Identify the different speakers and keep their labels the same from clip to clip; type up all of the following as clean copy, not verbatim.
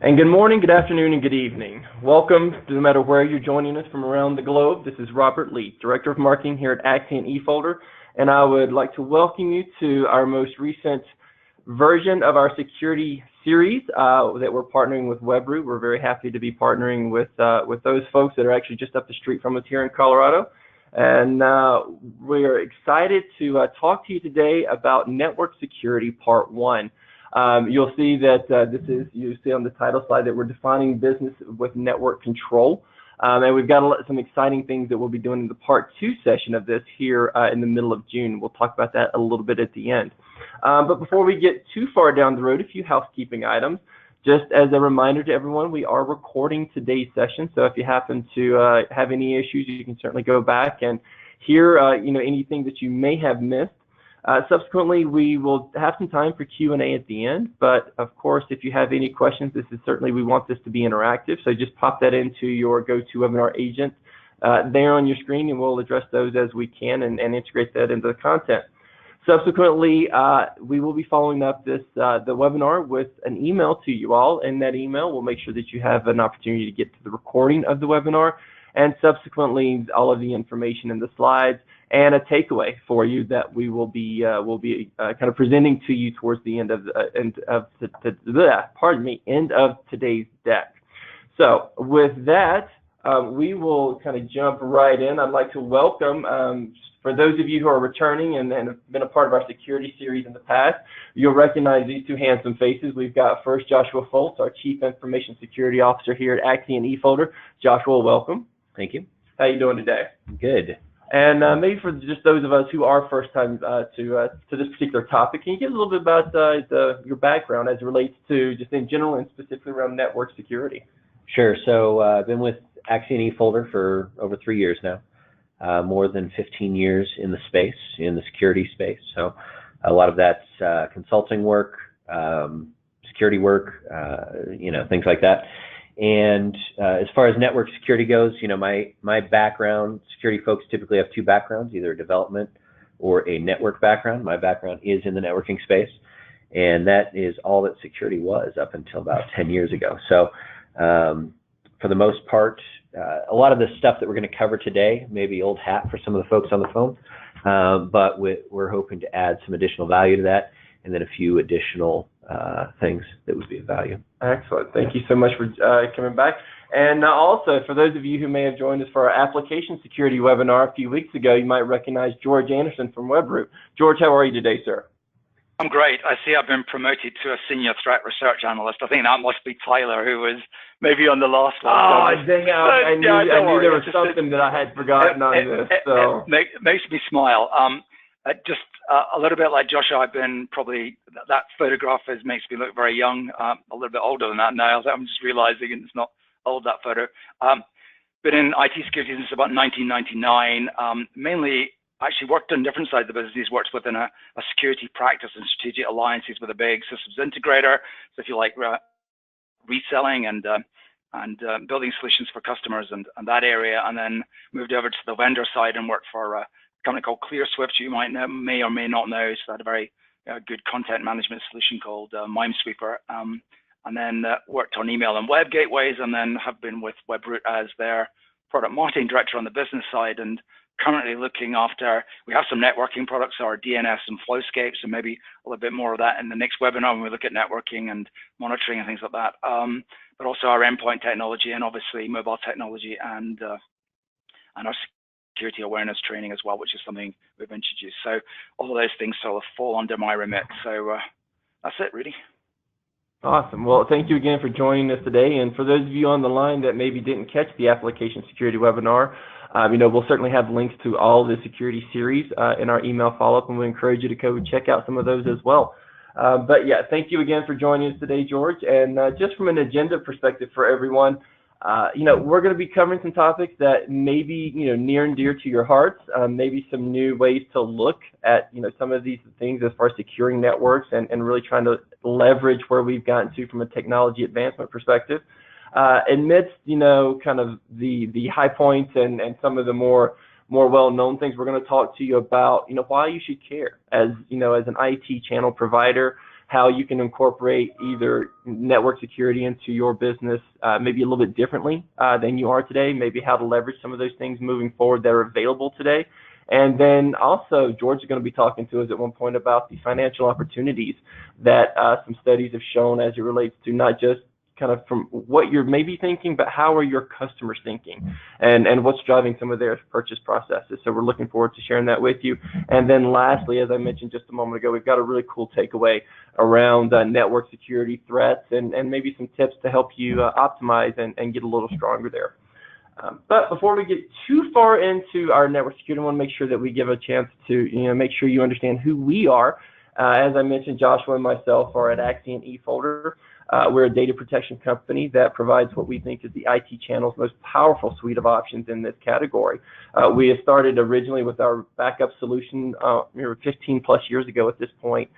Speaker 1: And good morning, good afternoon, and good evening. Welcome, no matter where you're joining us from around the globe. This is Robert Lee, Director of Marketing here at Acxiom eFolder, and I would like to welcome you to our most recent version of our security series that we're partnering with Webroot. We're very happy to be partnering with those folks that are actually just up the street from us here in Colorado. And we are excited to talk to you today about Network Security Part 1. You'll see that you see on the title slide that we're defining business with network control. And we've got some exciting things that we'll be doing in the Part 2 session of this here in the middle of June. We'll talk about that a little bit at the end. But before we get too far down the road, a few housekeeping items. Just as a reminder to everyone, we are recording today's session. So if you happen to have any issues, you can certainly go back and hear anything that you may have missed. Subsequently, we will have some time for Q&A at the end, but of course, if you have any questions, we want this to be interactive, so just pop that into your GoToWebinar agent there on your screen, and we'll address those as we can and integrate that into the content. Subsequently, we will be following up the webinar with an email to you all, and that email will make sure that you have an opportunity to get to the recording of the webinar, and subsequently all of the information in the slides, and a takeaway for you that we will be kind of presenting to you towards the end of today's deck. So with that, we will kind of jump right in. I'd like to welcome, for those of you who are returning and have been a part of our security series in the past, you'll recognize these two handsome faces. We've got first Joshua Foltz, our Chief Information Security Officer here at Acxiom eFolder. Joshua, welcome.
Speaker 2: Thank you.
Speaker 1: How are you doing today?
Speaker 2: Good.
Speaker 1: And maybe for just those of us who are first time to this particular topic, can you give a little bit about your background as it relates to just in general and specifically around network security?
Speaker 2: Sure. So I've been with Acxiom eFolder for over 3 years now, more than 15 years in the space, in the security space. So a lot of that's consulting work, security work, things like that. And as far as network security goes, my background, security folks typically have two backgrounds, either a development or a network background. My background is in the networking space, and that is all that security was up until about 10 years ago. So for the most part, a lot of the stuff that we're going to cover today may be old hat for some of the folks on the phone, but we're hoping to add some additional value to that, and then a few additional things that would be of value.
Speaker 1: Excellent. Thank you so much for coming back. And also, for those of you who may have joined us for our application security webinar a few weeks ago, you might recognize George Anderson from Webroot. George, how are you today, sir?
Speaker 3: I'm great. I see I've been promoted to a senior threat research analyst. I think that must be Tyler, who was maybe on the last one.
Speaker 1: Oh, dang out. I knew there was something that I had forgotten on this. So.
Speaker 3: It makes me smile. Just a little bit like Joshua, I've been probably, that photograph makes me look very young, a little bit older than that now. I'm just realizing it's not old, that photo. Been in IT security since about 1999, mainly actually worked on different sides of the business, worked within a security practice and strategic alliances with a big systems integrator. So if you like reselling and building solutions for customers and that area, and then moved over to the vendor side and worked for a company called ClearSwift, you may or may not know. So I had a very good content management solution called Minesweeper, and then worked on email and web gateways, and then have been with Webroot as their product marketing director on the business side, and currently looking after, we have some networking products, our DNS and Flowscape, so maybe a little bit more of that in the next webinar when we look at networking and monitoring and things like that, but also our endpoint technology and obviously mobile technology and our security awareness training as well, which is something we've introduced. So all of those things sort of fall under my remit. So that's it, really.
Speaker 1: Awesome. Well, thank you again for joining us today. And for those of you on the line that maybe didn't catch the application security webinar, we'll certainly have links to all the security series in our email follow-up, and we encourage you to go check out some of those as well. But yeah, thank you again for joining us today, George. And just from an agenda perspective for everyone, we're going to be covering some topics that may be, near and dear to your hearts, maybe some new ways to look at, some of these things as far as securing networks and really trying to leverage where we've gotten to from a technology advancement perspective. Amidst, kind of the high points and some of the more well-known things, we're going to talk to you about, why you should care as, as an IT channel provider, how you can incorporate either network security into your business maybe a little bit differently than you are today, maybe how to leverage some of those things moving forward that are available today. And then also, George is going to be talking to us at one point about the financial opportunities that some studies have shown as it relates to not just kind of from what you're maybe thinking, but how are your customers thinking, and what's driving some of their purchase processes. So we're looking forward to sharing that with you. And then lastly, as I mentioned just a moment ago, we've got a really cool takeaway around network security threats and maybe some tips to help you optimize and get a little stronger there. But before we get too far into our network security, I want to make sure that we give a chance to make sure you understand who we are. As I mentioned, Joshua and myself are at Axion eFolder. We're a data protection company that provides what we think is the IT channel's most powerful suite of options in this category. We have started originally with our backup solution 15 plus years ago at this point.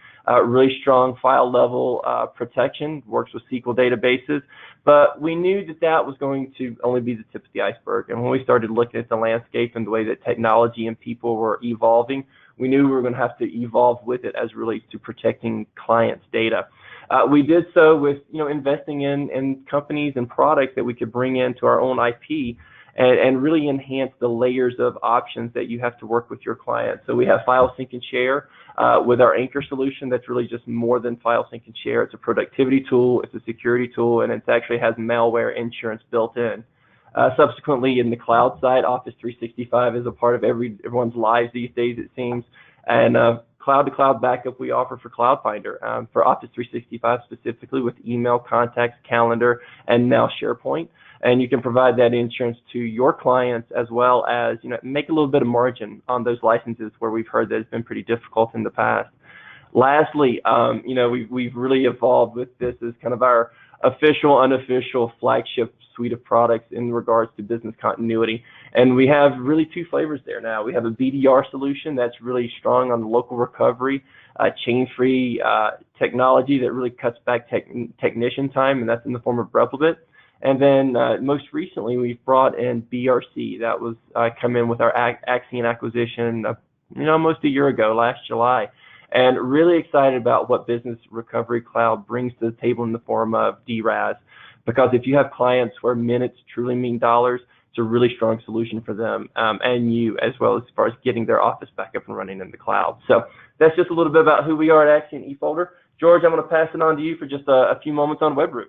Speaker 1: Really strong file level protection, works with SQL databases, but we knew that that was going to only be the tip of the iceberg. And when we started looking at the landscape and the way that technology and people were evolving, we knew we were going to have to evolve with it as it relates to protecting clients' data. We did so with investing in companies and products that we could bring into our own IP and really enhance the layers of options that you have to work with your clients. So we have file sync and share with our Anchor solution. That's really just more than file sync and share. It's a productivity tool, it's a security tool, and it actually has malware insurance built in. Subsequently, in the cloud side, Office 365 is a part of everyone's lives these days, it seems. And cloud-to-cloud backup we offer for Cloud Finder, for Office 365 specifically, with email, contacts, calendar, and now SharePoint. And you can provide that insurance to your clients as well as make a little bit of margin on those licenses where we've heard that it's been pretty difficult in the past. Lastly, we've really evolved with this as kind of our official, unofficial flagship suite of products in regards to business continuity. And we have really two flavors there now. We have a BDR solution that's really strong on the local recovery, chain-free technology that really cuts back technician time, and that's in the form of Replicate. And then most recently, we've brought in BRC. That was come in with our Axion acquisition almost a year ago, last July. And really excited about what Business Recovery Cloud brings to the table in the form of DRAS. Because if you have clients where minutes truly mean dollars, it's a really strong solution for them and you, as well as far as getting their office back up and running in the cloud. So that's just a little bit about who we are at Axion eFolder. George, I'm going to pass it on to you for just a few moments on Webroot.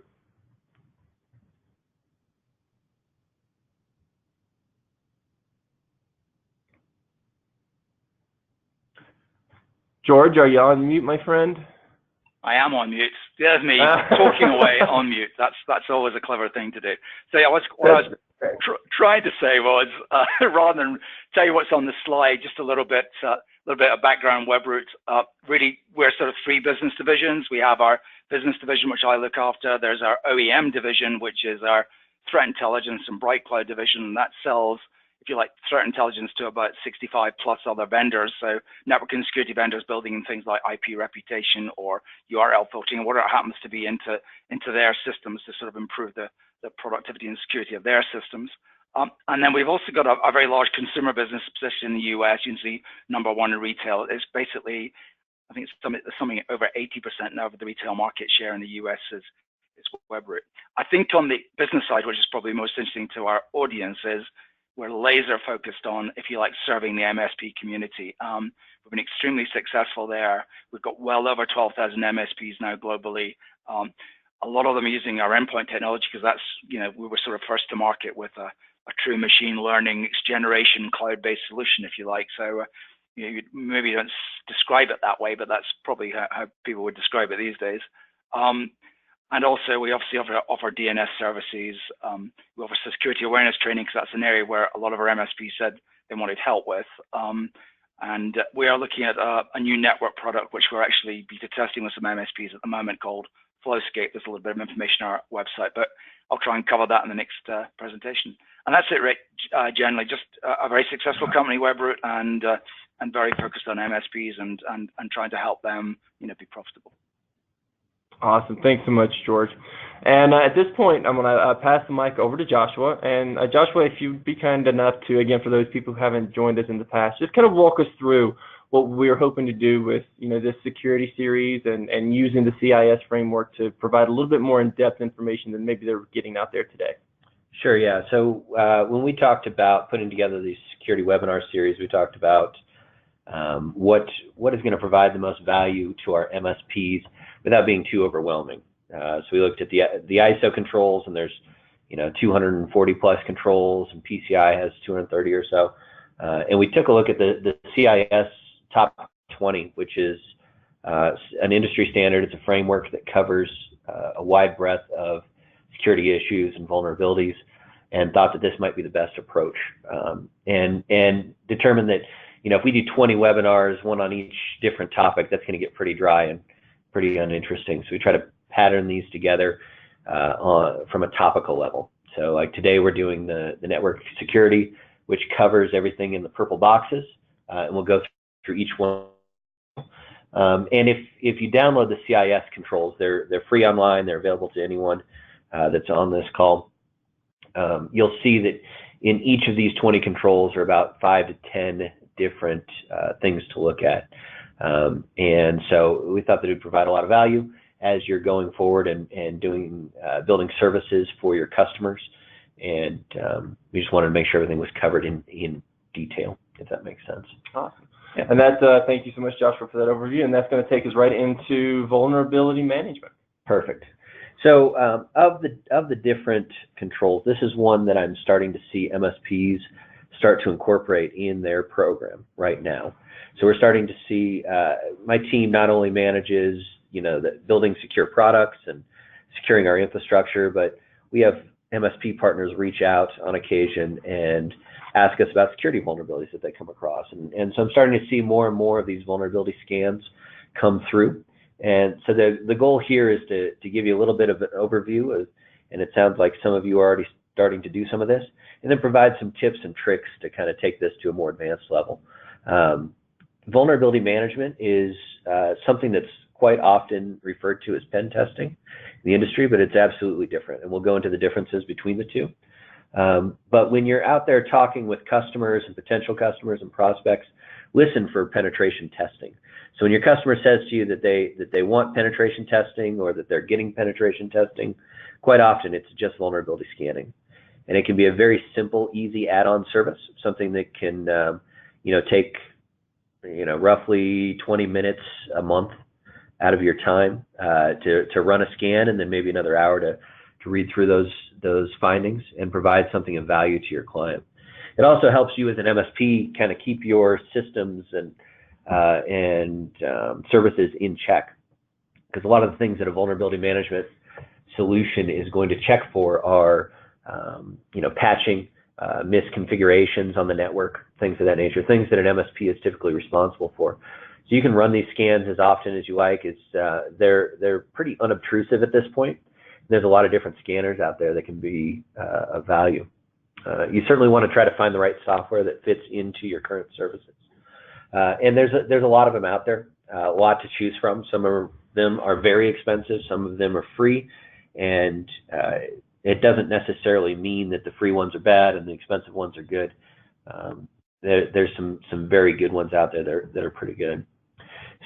Speaker 1: George, are you on mute, my friend?
Speaker 3: I am on mute. There's me talking away on mute. That's always a clever thing to do. So yeah, what I was trying to say was, rather than tell you what's on the slide, just a little bit of background. Webroot. Really, we're sort of three business divisions. We have our business division, which I look after. There's our OEM division, which is our threat intelligence and Bright Cloud division, and that sells, if you like, threat intelligence to about 65 plus other vendors. So network and security vendors building things like IP reputation or URL filtering, whatever it happens to be, into their systems to sort of improve the productivity and security of their systems. And then we've also got a very large consumer business position in the US, usually number one in retail. It's basically, I think it's something over 80% now of the retail market share in the US is Webroot. I think on the business side, which is probably most interesting to our audience, is we're laser focused on, if you like, serving the MSP community. We've been extremely successful there. We've got well over 12,000 MSPs now globally. A lot of them using our endpoint technology because that's, we were sort of first to market with a true machine learning next generation cloud-based solution, if you like. So you maybe don't describe it that way, but that's probably how people would describe it these days. And also, we obviously offer DNS services. We offer security awareness training because that's an area where a lot of our MSPs said they wanted help with. And we are looking at a new network product, which we're actually beta testing with some MSPs at the moment, called Flowscape. There's a little bit of information on our website, but I'll try and cover that in the next presentation. And that's it, Rick. Generally, just a very successful company, Webroot, and very focused on MSPs and trying to help them, be profitable.
Speaker 1: Awesome. Thanks so much, George. And at this point, I'm going to pass the mic over to Joshua. And Joshua, if you'd be kind enough to, again, for those people who haven't joined us in the past, just kind of walk us through what we're hoping to do with this security series and using the CIS framework to provide a little bit more in-depth information than maybe they're getting out there today.
Speaker 2: Sure, yeah. So when we talked about putting together these security webinar series, we talked about what is going to provide the most value to our MSPs without being too overwhelming. So we looked at the ISO controls, and there's 240 plus controls, and PCI has 230 or so. And we took a look at the CIS top 20, which is an industry standard. It's a framework that covers a wide breadth of security issues and vulnerabilities, and thought that this might be the best approach. And determined that if we do 20 webinars, one on each different topic, that's going to get pretty dry and pretty uninteresting. So we try to pattern these together from a topical level. So like today we're doing the network security, which covers everything in the purple boxes, and we'll go through each one. And if you download the CIS controls, they're free online. They're available to anyone that's on this call. You'll see that in each of these 20 controls are about 5 to 10 different things to look at. And so we thought that it would provide a lot of value as you're going forward and doing building services for your customers. And we just wanted to make sure everything was covered in detail, if that makes sense.
Speaker 1: Awesome. Yeah. And that's thank you so much, Joshua, for that overview. And that's going to take us right into vulnerability management.
Speaker 2: Perfect. So of the different controls, this is one that I'm starting to see MSPs start to incorporate in their program right now. So we're starting to see my team not only manages building secure products and securing our infrastructure, but we have MSP partners reach out on occasion and ask us about security vulnerabilities that they come across. And so I'm starting to see more and more of these vulnerability scans come through. And so the goal here is to give you a little bit of an overview, and it sounds like some of you are already starting to do some of this, and then provide some tips and tricks to kind of take this to a more advanced level. Vulnerability management is something that's quite often referred to as pen testing in the industry, but it's absolutely different, and we'll go into the differences between the two. But when you're out there talking with customers and potential customers and prospects, listen for penetration testing. So when your customer says to you that they want penetration testing or that they're getting penetration testing, quite often it's just vulnerability scanning. And it can be a very simple, easy add-on service, something that can take roughly 20 minutes a month out of your time to run a scan, and then maybe another hour to read through those findings and provide something of value to your client. It also helps you as an MSP kind of keep your systems and services in check, because a lot of the things that a vulnerability management solution is going to check for are patching, misconfigurations on the network, things of that nature, things that an MSP is typically responsible for. So you can run these scans as often as you like. They're pretty unobtrusive at this point. There's a lot of different scanners out there that can be of value. You certainly want to try to find the right software that fits into your current services. And there's a lot of them out there, a lot to choose from. Some of them are very expensive, some of them are free, and it doesn't necessarily mean that the free ones are bad and the expensive ones are good. There's some very good ones out there that are pretty good.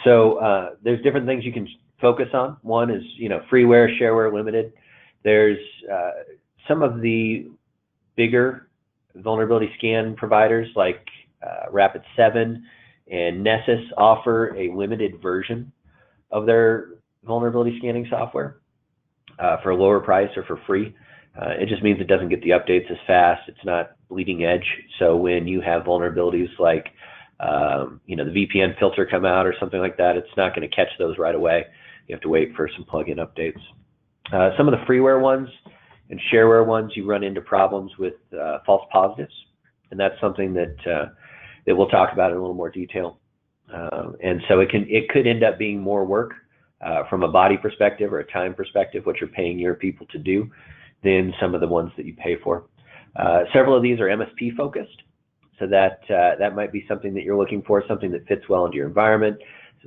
Speaker 2: So there's different things you can focus on. One is freeware, shareware limited. There's some of the bigger vulnerability scan providers like Rapid7 and Nessus offer a limited version of their vulnerability scanning software for a lower price or for free. It just means it doesn't get the updates as fast. It's not bleeding edge. So when you have vulnerabilities like the VPN filter come out or something like that, it's not going to catch those right away. You have to wait for some plugin updates. Some of the freeware ones and shareware ones, you run into problems with false positives, and that's something that we'll talk about in a little more detail. And so it could end up being more work from a body perspective or a time perspective, what you're paying your people to do, than some of the ones that you pay for. Several of these are MSP focused, so that might be something that you're looking for, something that fits well into your environment,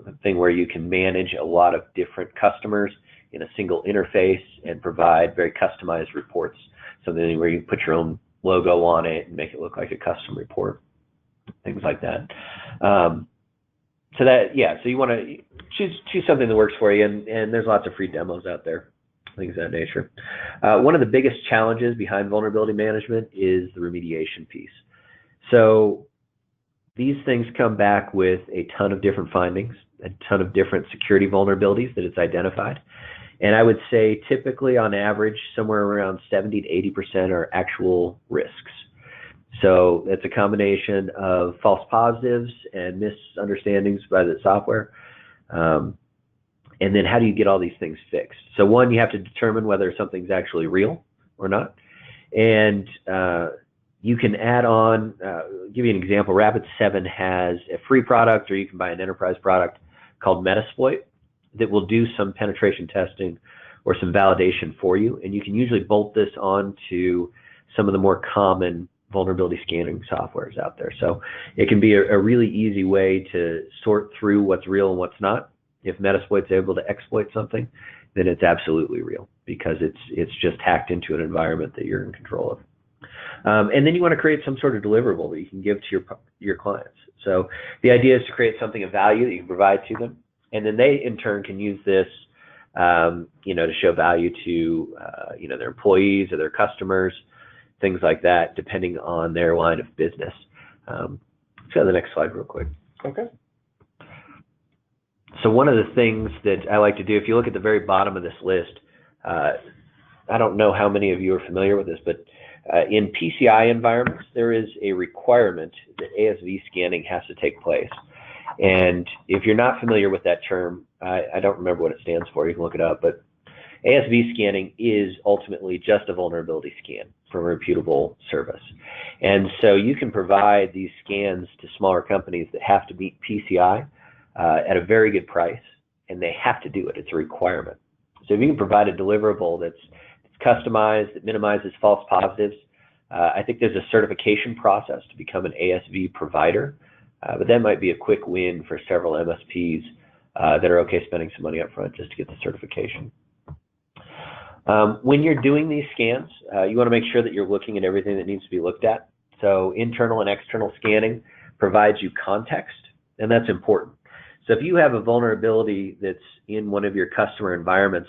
Speaker 2: something where you can manage a lot of different customers in a single interface and provide very customized reports, something where you put your own logo on it and make it look like a custom report, things like that. So you want to choose something that works for you, and there's lots of free demos out there, things of that nature. One of the biggest challenges behind vulnerability management is the remediation piece. So these things come back with a ton of different findings, a ton of different security vulnerabilities that it's identified. And I would say typically on average, somewhere around 70 to 80% are actual risks. So it's a combination of false positives and misunderstandings by the software. And then how do you get all these things fixed? So one, you have to determine whether something's actually real or not. And you can add on, give you an example, Rapid7 has a free product, or you can buy an enterprise product called Metasploit that will do some penetration testing or some validation for you. And you can usually bolt this onto some of the more common vulnerability scanning softwares out there. So it can be a really easy way to sort through what's real and what's not. If Metasploit's able to exploit something, then it's absolutely real because it's just hacked into an environment that you're in control of. And then you want to create some sort of deliverable that you can give to your clients. So the idea is to create something of value that you can provide to them, and then they in turn can use this, to show value to their employees or their customers, things like that, depending on their line of business. Let's go to the next slide real quick.
Speaker 1: Okay.
Speaker 2: So one of the things that I like to do, if you look at the very bottom of this list, I don't know how many of you are familiar with this, but in PCI environments, there is a requirement that ASV scanning has to take place. And if you're not familiar with that term, I don't remember what it stands for. You can look it up. But ASV scanning is ultimately just a vulnerability scan from a reputable service. And so you can provide these scans to smaller companies that have to meet PCI at a very good price, and they have to do it. It's a requirement. So if you can provide a deliverable that's customized, that minimizes false positives, I think there's a certification process to become an ASV provider, but that might be a quick win for several MSPs that are okay spending some money up front just to get the certification. When you're doing these scans, you want to make sure that you're looking at everything that needs to be looked at. So internal and external scanning provides you context, and that's important. So if you have a vulnerability that's in one of your customer environments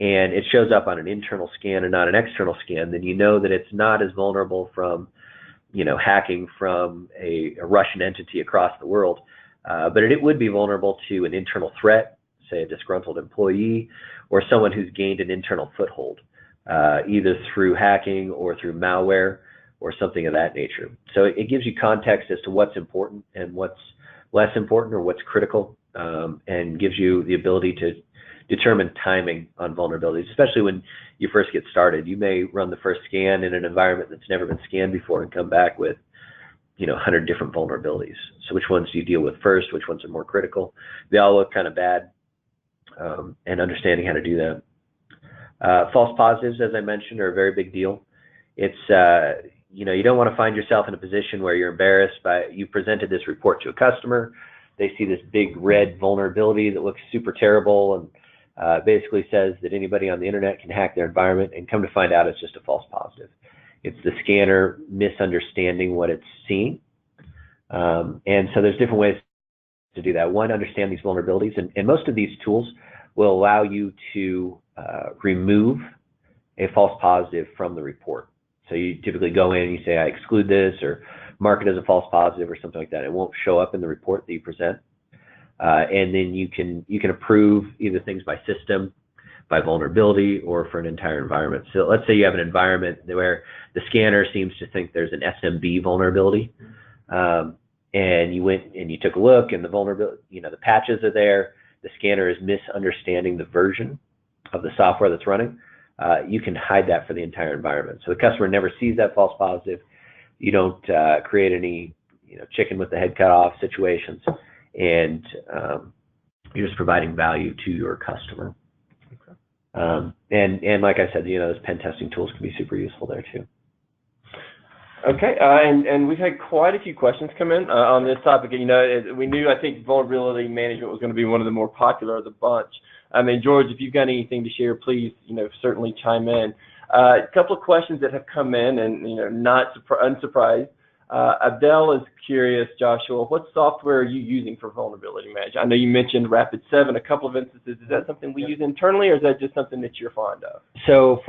Speaker 2: and it shows up on an internal scan and not an external scan, then you know that it's not as vulnerable from, hacking from a Russian entity across the world, but it would be vulnerable to an internal threat, say a disgruntled employee, or someone who's gained an internal foothold, either through hacking or through malware or something of that nature. So it gives you context as to what's important and what's less important or what's critical, and gives you the ability to determine timing on vulnerabilities, especially when you first get started. You may run the first scan in an environment that's never been scanned before and come back with 100 different vulnerabilities. So which ones do you deal with first? Which ones are more critical? They all look kind of bad, and understanding how to do that. False positives, as I mentioned, are a very big deal. It's you don't want to find yourself in a position where you're embarrassed by you presented this report to a customer. They see this big red vulnerability that looks super terrible and basically says that anybody on the internet can hack their environment, and come to find out it's just a false positive. It's the scanner misunderstanding what it's seeing. And so there's different ways to do that. One, understand these vulnerabilities, and most of these tools will allow you to remove a false positive from the report. So you typically go in and you say, I exclude this, or mark it as a false positive or something like that. It won't show up in the report that you present. And then you can approve either things by system, by vulnerability, or for an entire environment. So let's say you have an environment where the scanner seems to think there's an SMB vulnerability, and you went and you took a look, and the vulnerability, the patches are there. The scanner is misunderstanding the version of the software that's running. You can hide that for the entire environment. So the customer never sees that false positive. You don't create any chicken with the head cut off situations, and you're just providing value to your customer. Okay. And like I said, those pen testing tools can be super useful there too.
Speaker 1: Okay, and we've had quite a few questions come in on this topic. We knew, I think, vulnerability management was going to be one of the more popular of the bunch. I mean, George, if you've got anything to share, please, certainly chime in. A couple of questions that have come in, and not unsurprised. Abdel is curious, Joshua, what software are you using for vulnerability management? I know you mentioned Rapid7 a couple of instances. Is that something we use internally, or is that just something that you're fond of?
Speaker 2: So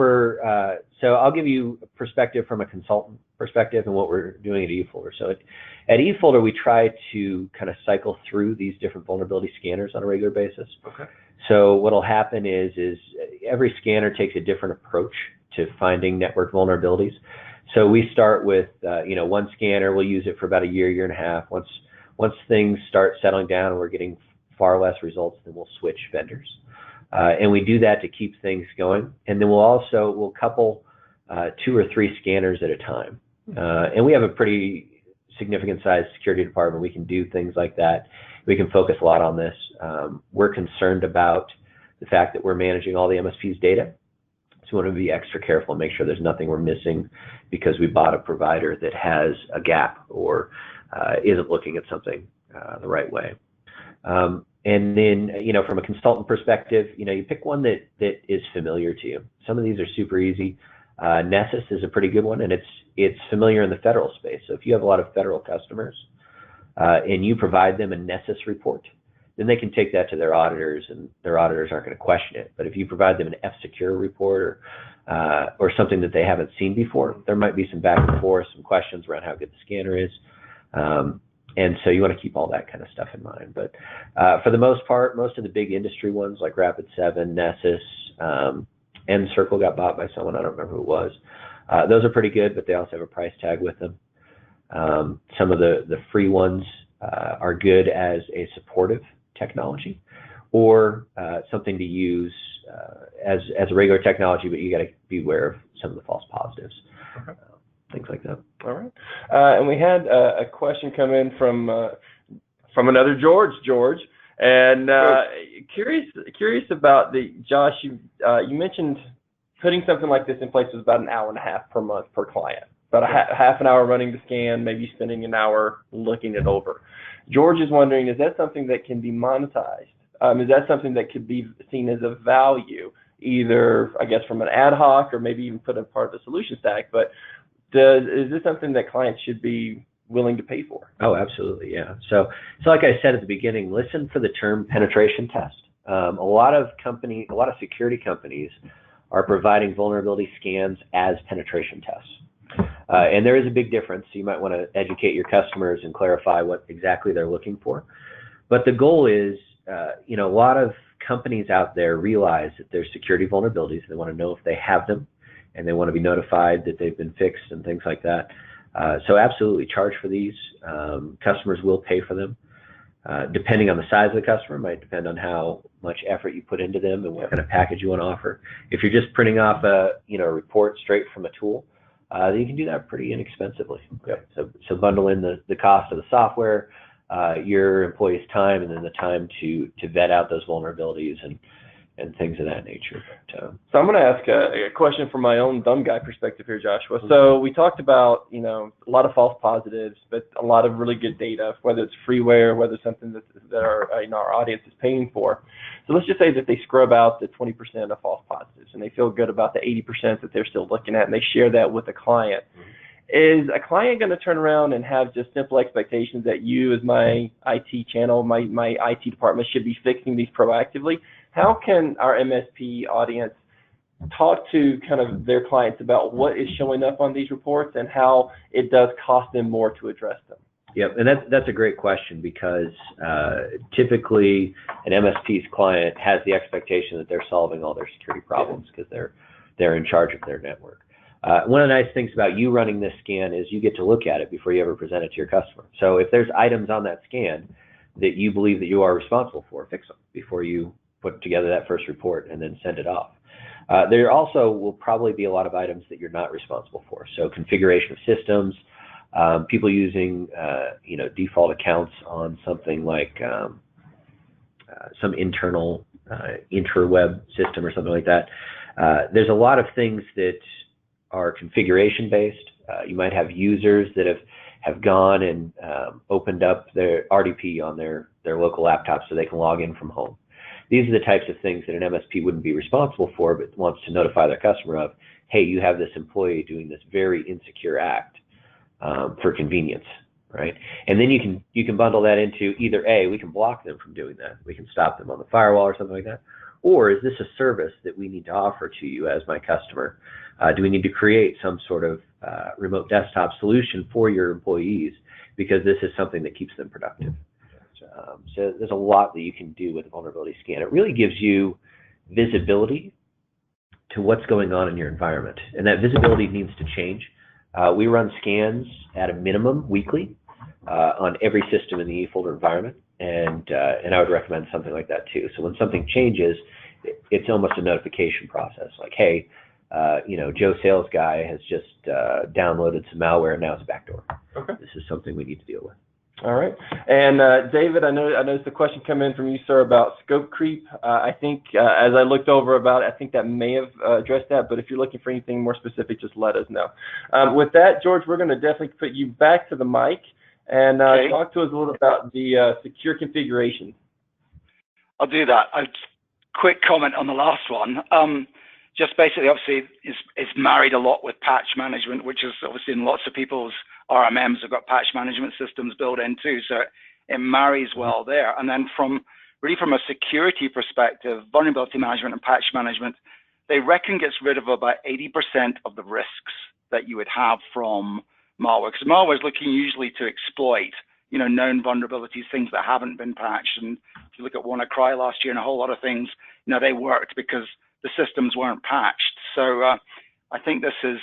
Speaker 2: so I'll give you a perspective from a consultant perspective and what we're doing at eFolder. So at eFolder, we try to kind of cycle through these different vulnerability scanners on a regular basis.
Speaker 1: Okay.
Speaker 2: So what'll happen is every scanner takes a different approach to finding network vulnerabilities. So we start with one scanner. We'll use it for about a year and a half. Once things start settling down and we're getting far less results, then we'll switch vendors. And we do that to keep things going. And then we'll couple 2 or 3 scanners at a time. And we have a pretty significant sized security department. We can do things like that. We can focus a lot on this. We're concerned about the fact that we're managing all the MSP's data. So we want to be extra careful and make sure there's nothing we're missing because we bought a provider that has a gap or isn't looking at something the right way. And then, from a consultant perspective, you pick one that is familiar to you. Some of these are super easy. Nessus is a pretty good one, and it's familiar in the federal space. So if you have a lot of federal customers and you provide them a Nessus report, then they can take that to their auditors, and their auditors aren't going to question it. But if you provide them an F-Secure report or something that they haven't seen before, there might be some back and forth, some questions around how good the scanner is. And so you want to keep all that kind of stuff in mind. But for the most part, most of the big industry ones like Rapid7, Nessus, N-Circle got bought by someone, I don't remember who it was. Those are pretty good, but they also have a price tag with them. Some of the free ones are good as a supportive technology or something to use as a regular technology, but you got to be aware of some of the false positives. Okay. Things like that.
Speaker 1: All right. And we had a question come in from another George, and curious about Josh. You mentioned putting something like this in place was about an hour and a half per month per client. About a half an hour running the scan, maybe spending an hour looking it over. George is wondering, is that something that can be monetized? Is that something that could be seen as a value, either, I guess, from an ad hoc or maybe even put in part of a solution stack? But is this something that clients should be willing to pay for?
Speaker 2: Oh, absolutely, yeah. So like I said at the beginning, listen for the term penetration test. A lot of security companies are providing vulnerability scans as penetration tests. And there is a big difference. So you might want to educate your customers and clarify what exactly they're looking for. But the goal is, a lot of companies out there realize that there's security vulnerabilities. They want to know if they have them, and they want to be notified that they've been fixed and things like that. So absolutely charge for these. Customers will pay for them. Depending on the size of the customer, it might depend on how much effort you put into them and what kind of package you want to offer. If you're just printing off a report straight from a tool, you can do that pretty inexpensively. Okay. So bundle in the cost of the software, your employees' time, and then the time to vet out those vulnerabilities and things of that nature.
Speaker 1: So I'm going to ask a question from my own dumb guy perspective here, Joshua. So we talked about, a lot of false positives, but a lot of really good data, whether it's freeware, whether it's something that our audience is paying for. So let's just say that they scrub out the 20% of false positives, and they feel good about the 80% that they're still looking at, and they share that with a client. Is a client going to turn around and have just simple expectations that you, as my IT channel, my IT department, should be fixing these proactively? How can our MSP audience talk to kind of their clients about what is showing up on these reports and how it does cost them more to address them?
Speaker 2: Yep, and that's a great question because typically an MSP's client has the expectation that they're solving all their security problems because they're in charge of their network. One of the nice things about you running this scan is you get to look at it before you ever present it to your customer. So if there's items on that scan that you believe that you are responsible for, fix them before you put together that first report and then send it off. There also will probably be a lot of items that you're not responsible for. So configuration of systems, people using default accounts on something like some internal interweb system or something like that. There's a lot of things that are configuration based. You might have users that have gone and opened up their RDP on their local laptop so they can log in from home. These are the types of things that an MSP wouldn't be responsible for, but wants to notify their customer of, hey, you have this employee doing this very insecure act. for convenience, right? And then you can bundle that into either A, we can block them from doing that, we can stop them on the firewall or something like that, or is this a service that we need to offer to you as my customer? Do we need to create some sort of remote desktop solution for your employees because this is something that keeps them productive? So there's a lot that you can do with a vulnerability scan. It really gives you visibility to what's going on in your environment, and that visibility needs to change. We run scans at a minimum weekly on every system in the eFolder environment, and I would recommend something like that too. So when something changes, it's almost a notification process, like, hey, Joe Sales Guy has just downloaded some malware and now it's a backdoor.
Speaker 1: Okay.
Speaker 2: This is something we need to deal with.
Speaker 1: All right. And David, I noticed the question come in from you, sir, about scope creep. I think as I looked over about it, I think that may have addressed that, but if you're looking for anything more specific, just let us know. With that, George, we're going to definitely put you back to the mic and talk to us a little about the secure configuration.
Speaker 3: I'll do that. A quick comment on the last one. Just basically, obviously, it's married a lot with patch management, which is obviously in lots of people's RMMs have got patch management systems built in too, so it marries well there. And then from a security perspective, vulnerability management and patch management, they reckon gets rid of about 80% of the risks that you would have from malware, because malware is looking usually to exploit, known vulnerabilities, things that haven't been patched. And if you look at WannaCry last year and a whole lot of things, they worked because the systems weren't patched. So I think this is,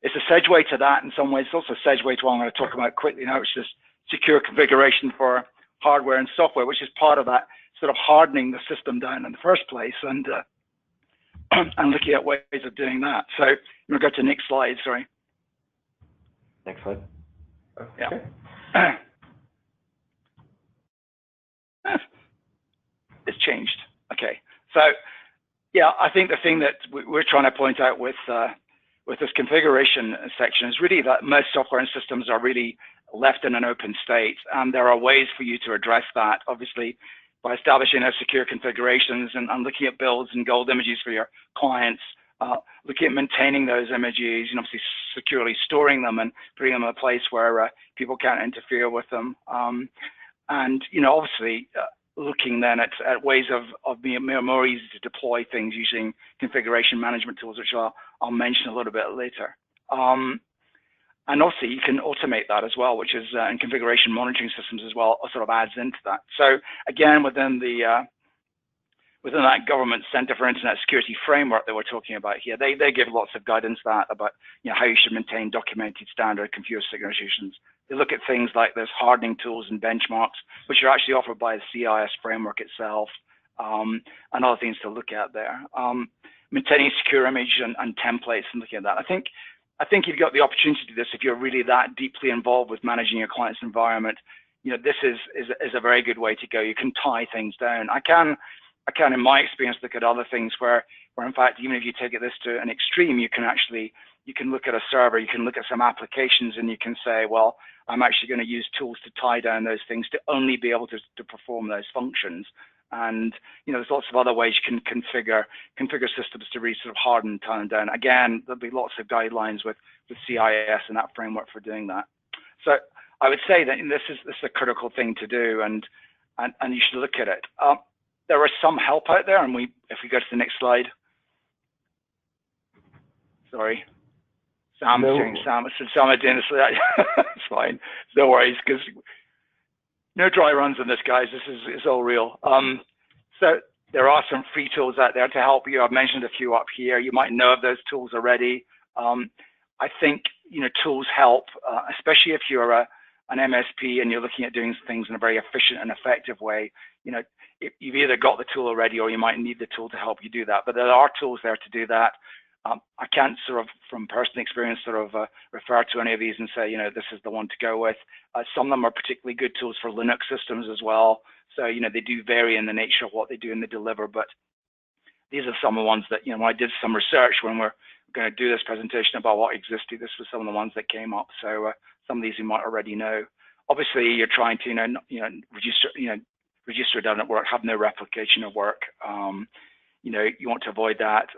Speaker 3: it's a segue to that in some ways. It's also a segue to what I'm going to talk about quickly now, which is secure configuration for hardware and software, which is part of that sort of hardening the system down in the first place and looking at ways of doing that. So I'm going to go to the next slide, sorry.
Speaker 2: Next slide.
Speaker 1: Okay.
Speaker 3: Yeah. It's changed. Okay. So, yeah, I think the thing that we're trying to point out with this configuration section is really that most software and systems are really left in an open state, and there are ways for you to address that, obviously, by establishing those secure configurations and looking at builds and gold images for your clients, looking at maintaining those images, and obviously securely storing them and putting them in a place where people can't interfere with them. And, obviously, looking then at ways of being more easy to deploy things using configuration management tools, which I'll mention a little bit later. And also you can automate that as well, which is in configuration monitoring systems as well, sort of adds into that. So again, within that Government Center for Internet Security framework that we're talking about here, they give lots of guidance about how you should maintain documented standard computer signatures. They look at things like those hardening tools and benchmarks, which are actually offered by the CIS framework itself, and other things to look at there. Maintaining secure image and templates and looking at that. I think you've got the opportunity to do this if you're really that deeply involved with managing your client's environment. This is a very good way to go. You can tie things down. I can, in my experience, look at other things where in fact, even if you take this to an extreme, you can look at a server, you can look at some applications, and you can say, well, I'm actually going to use tools to tie down those things to only be able to perform those functions. And there's lots of other ways you can configure systems to really sort of harden and tie them down. Again, there'll be lots of guidelines with CIS and that framework for doing that. So I would say that this is a critical thing to do, and you should look at it. There is some help out there, and if we go to the next slide. Sorry. Sam is doing this. It's fine. No worries, because no dry runs on this, guys. This is all real. So there are some free tools out there to help you. I've mentioned a few up here. You might know of those tools already. I think tools help, especially if you're an MSP and you're looking at doing things in a very efficient and effective way. You've either got the tool already, or you might need the tool to help you do that. But there are tools there to do that. I can't sort of, from personal experience, sort of refer to any of these and say, this is the one to go with. Some of them are particularly good tools for Linux systems as well. So, they do vary in the nature of what they do and they deliver. But these are some of the ones that, when I did some research when we're going to do this presentation about what existed, this was some of the ones that came up. So some of these you might already know. Obviously, you're trying to, reduce redundant work, have no replication of work. You want to avoid that.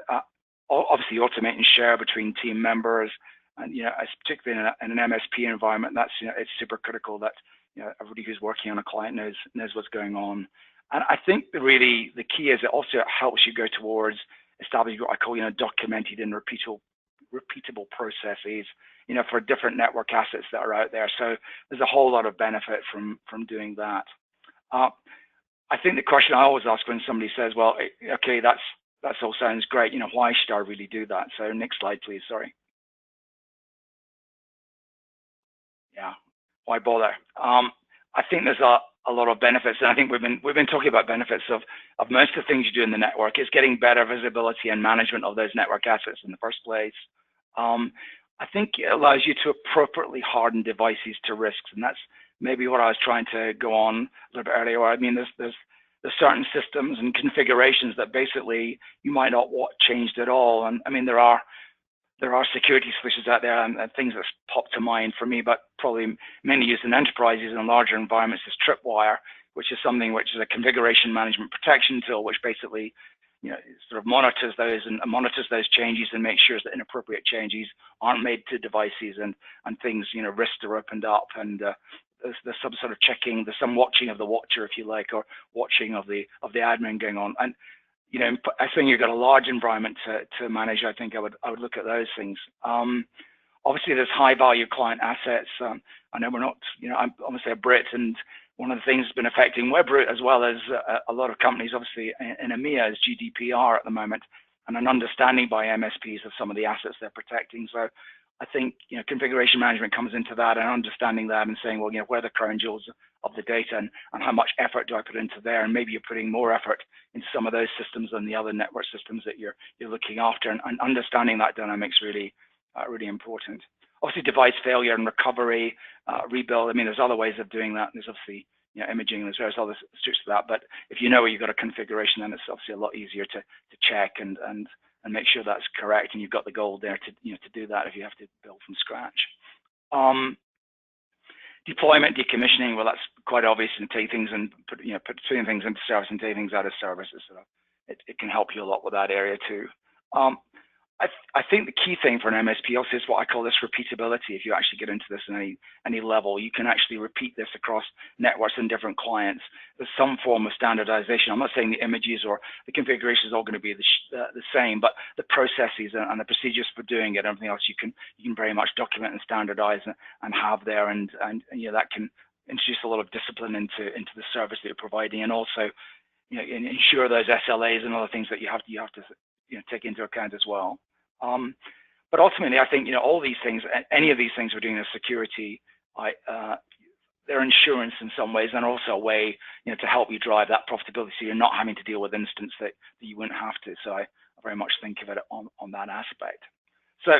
Speaker 3: Obviously, automate and share between team members, and particularly in an MSP environment, that's it's super critical that everybody who's working on a client knows what's going on. And I think really the key is it also helps you go towards establishing what I call documented and repeatable processes for different network assets that are out there. So there's a whole lot of benefit from doing that. I think the question I always ask when somebody says, well, okay, that's all sounds great, why should I really do that? So next slide, please. Sorry. Yeah, why bother? I think there's a lot of benefits, and I think we've been talking about benefits of most of the things you do in the network. Is getting better visibility and management of those network assets in the first place. I think it allows you to appropriately harden devices to risks, and that's maybe what I was trying to go on a little bit earlier. I mean, there's certain systems and configurations that basically you might not want changed at all, and I mean there are security solutions out there, and things that pop to mind for me, but probably mainly used in enterprises and larger environments, is Tripwire, which is something which is a configuration management protection tool, which basically sort of monitors those changes and makes sure that inappropriate changes aren't made to devices, and things risks are opened up, and there's some sort of checking, there's some watching of the watcher, if you like, or watching of the admin going on. And I think you've got a large environment to manage. I think I would look at those things. Obviously, there's high value client assets. I know we're not, I'm obviously a Brit, and one of the things that's been affecting Webroot as well as a lot of companies, obviously in EMEA, is GDPR at the moment, and an understanding by MSPs of some of the assets they're protecting. So I think configuration management comes into that, and understanding that and saying, well, where are the crown jewels of the data, and how much effort do I put into there, and maybe you're putting more effort into some of those systems than the other network systems that you're looking after, and understanding that dynamic's really really important. Obviously, device failure and recovery, rebuild. I mean, there's other ways of doing that. There's obviously imaging, there's various other tricks to that. But if you know where you've got a configuration, then it's obviously a lot easier to check and make sure that's correct, and you've got the gold there to to do that if you have to build from scratch. Deployment, decommissioning, well, that's quite obvious, and take things and putting things into service and taking things out of service. So it can help you a lot with that area too. I think the key thing for an MSP also is what I call this repeatability. If you actually get into this in any level, you can actually repeat this across networks and different clients. There's some form of standardization. I'm not saying the images or the configuration is all going to be the same, but the processes and the procedures for doing it, and everything else, you can very much document and standardize and have there, and that can introduce a lot of discipline into the service that you're providing, and also ensure those SLAs and other things that you have to take into account as well. But ultimately, I think all these things, any of these things we're doing in security, they're insurance in some ways, and also a way to help you drive that profitability, so you're not having to deal with incidents that you wouldn't have to. So I very much think of it on that aspect. So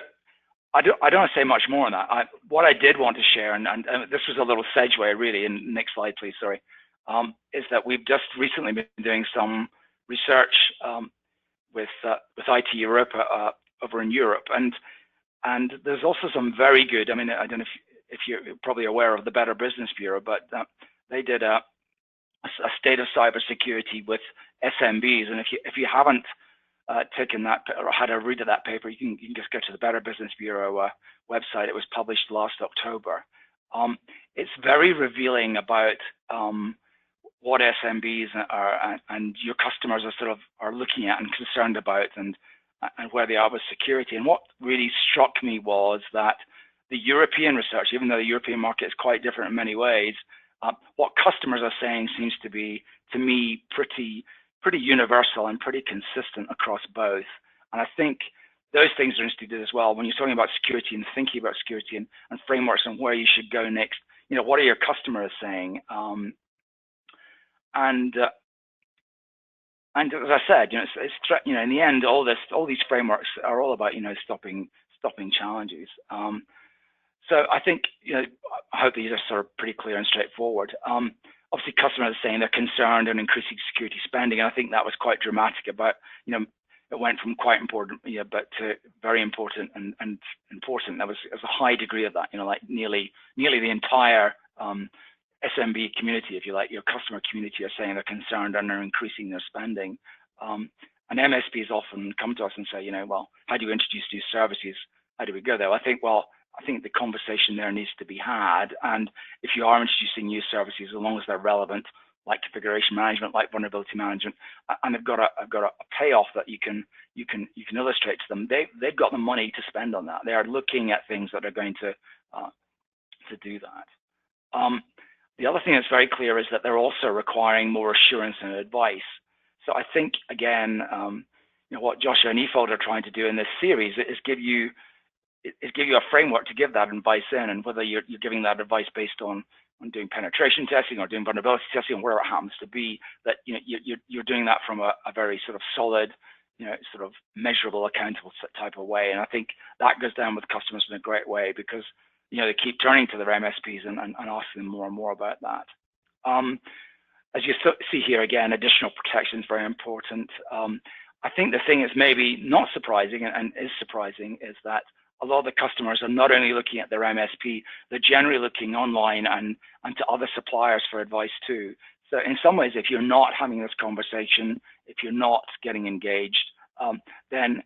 Speaker 3: I don't want to say much more on that. What I did want to share, and this was a little segue really, and next slide please, sorry, is that we've just recently been doing some research with IT Europa over in Europe, and there's also some very good. I mean, I don't know if you're probably aware of the Better Business Bureau, but they did a state of cybersecurity with SMBs, and if you haven't taken that or had a read of that paper, you can just go to the Better Business Bureau website. It was published last October. It's very revealing about what SMBs and your customers are looking at and concerned about, and where they are with security. And what really struck me was that the European research, even though the European market is quite different in many ways, what customers are saying seems to be, to me, pretty universal and pretty consistent across both. And I think those things are instituted as well. When you're talking about security and thinking about security and frameworks and where you should go next, what are your customers saying? And as I said, in the end, all these frameworks are all about stopping challenges. So I think I hope these are sort of pretty clear and straightforward. Obviously, customers are saying they're concerned and increasing security spending, and I think that was quite dramatic. About it went from quite important, but to very important and important. There was a high degree of that. Like nearly the entire SMB community, if you like, your customer community, are saying they're concerned and are increasing their spending. And MSPs often come to us and say, well, how do you introduce these services? do we go there? I think the conversation there needs to be had, and if you are introducing new services, as long as they're relevant, like configuration management, like vulnerability management, and they've got a payoff that you can illustrate to them, they've got the money to spend on that. They are looking at things that are going to do that. The other thing that's very clear is that they're also requiring more assurance and advice. So I think, again, what Joshua and eFolder are trying to do in this series is give you a framework to give that advice in, and whether you're giving that advice based on doing penetration testing or doing vulnerability testing, or wherever it happens to be, that you're doing that from a very sort of solid, sort of measurable, accountable type of way. And I think that goes down with customers in a great way, because they keep turning to their MSPs and asking them more and more about that. As you see here again, additional protection is very important. I think the thing is maybe not surprising and is surprising is that a lot of the customers are not only looking at their MSP, they're generally looking online and to other suppliers for advice too. So in some ways, if you're not having this conversation, if you're not getting engaged, then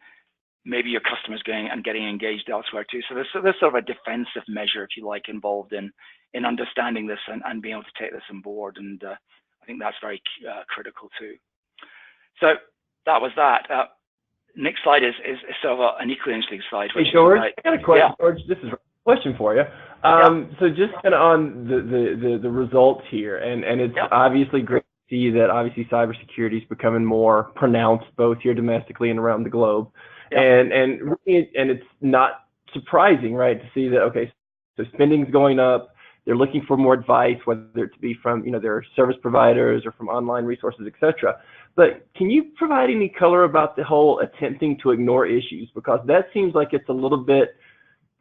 Speaker 3: maybe your customer's going and getting engaged elsewhere too. So there's sort of a defensive measure, if you like, involved in understanding this and being able to take this on board. And I think that's very critical too. So that was that. Next slide is sort of an equally interesting slide.
Speaker 1: Hey, George, I got a question. Yeah. George, this is a question for you. So just kind of on the results here, and it's obviously great to see that obviously cybersecurity is becoming more pronounced both here domestically and around the globe. And it's not surprising, right, to see that, okay, so spending's going up, they're looking for more advice, whether it be from, their service providers or from online resources, et cetera. But can you provide any color about the whole attempting to ignore issues? Because that seems like it's a little bit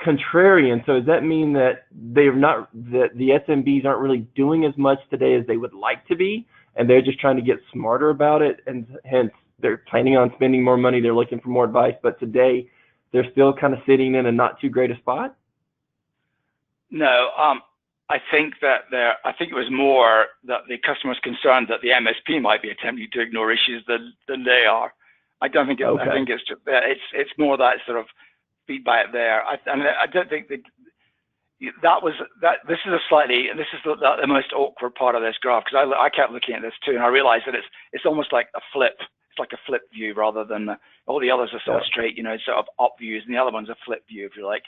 Speaker 1: contrarian. So does that mean that that the SMBs aren't really doing as much today as they would like to be, and they're just trying to get smarter about it, and hence they're planning on spending more money, they're looking for more advice, but today they're still kind of sitting in a not too great a spot?
Speaker 3: No, I think it was more that the customer's concerned that the MSP might be attempting to ignore issues than they are. I don't think I think it's just it's more that sort of feedback there. I don't think that this is the most awkward part of this graph, because I kept looking at this too, and I realized that it's almost like a flip. It's like a flip view rather than all the others are sort of straight, sort of up views, and the other one's a flip view, if you like.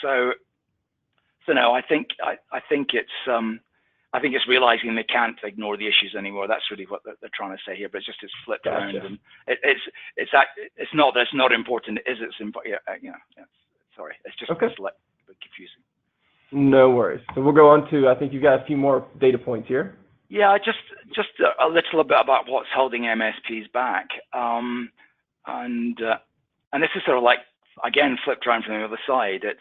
Speaker 3: So no, I think it's realizing they can't ignore the issues anymore. That's really what they're trying to say here, but it's flipped around, and it's not that it's not important. It's important. Sorry, it's just it's like a bit confusing.
Speaker 1: No worries. So we'll go on to, I think you've got a few more data points here.
Speaker 3: Yeah, just a little bit about what's holding MSPs back, and this is sort of like, again, flipped around from the other side. It's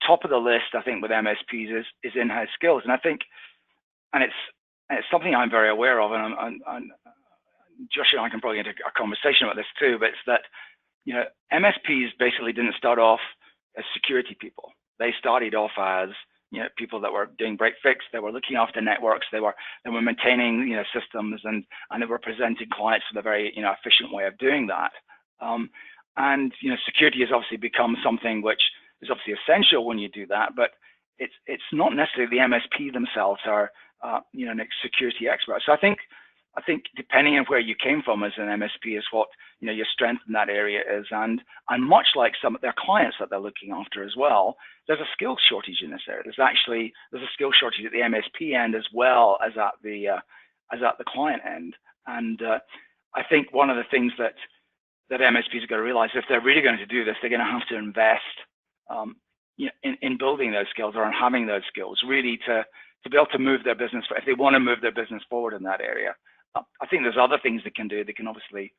Speaker 3: top of the list, I think, with MSPs is in-house skills, and I think, and it's something I'm very aware of, and Josh and I can probably get a conversation about this too. But it's that MSPs basically didn't start off as security people. They started off as people that were doing break fix. They were looking after networks. They were maintaining systems, and they were presenting clients with a very efficient way of doing that. And security has obviously become something which is obviously essential when you do that, but it's not necessarily the MSP themselves are security experts. So I think depending on where you came from as an MSP is what your strength in that area is, and much like some of their clients that they're looking after as well, there's a skills shortage in this area. There's a skills shortage at the MSP end as well as at the client end, and I think one of the things that MSPs are going to realize, if they're really going to do this, they're going to have to invest in building those skills, or in having those skills, really to be able to move their business, if they want to move their business forward in that area. I think there's other things they can do. They can obviously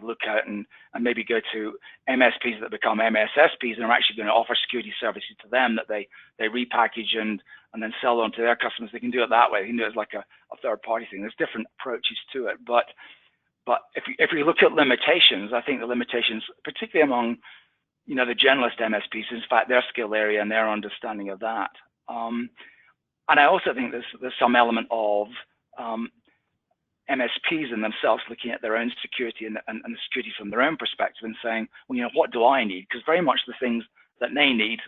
Speaker 3: look at and maybe go to MSPs that become MSSPs and are actually going to offer security services to them that they repackage and then sell on to their customers. They can do it that way. They can do it as like a third party thing. There's different approaches to it, but if we look at limitations, I think the limitations, particularly among the generalist MSPs, is in fact their skill area and their understanding of that. And I also think there's some element of MSPs in themselves looking at their own security and the security from their own perspective and saying, well, you know, what do I need? Because very much the things that they need,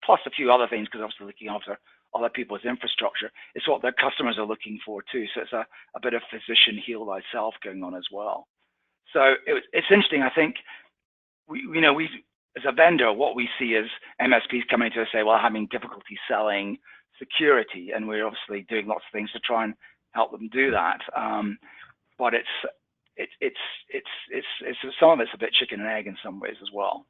Speaker 3: plus a few other things, because obviously looking after other people's infrastructure, it's what their customers are looking for too. So it's a bit of physician heal thyself going on as well. So it's interesting. I think we as a vendor, what we see is MSPs coming to us say, well, having difficulty selling security, and we're obviously doing lots of things to try and help them do that. But it's some of it's a bit chicken and egg in some ways as well.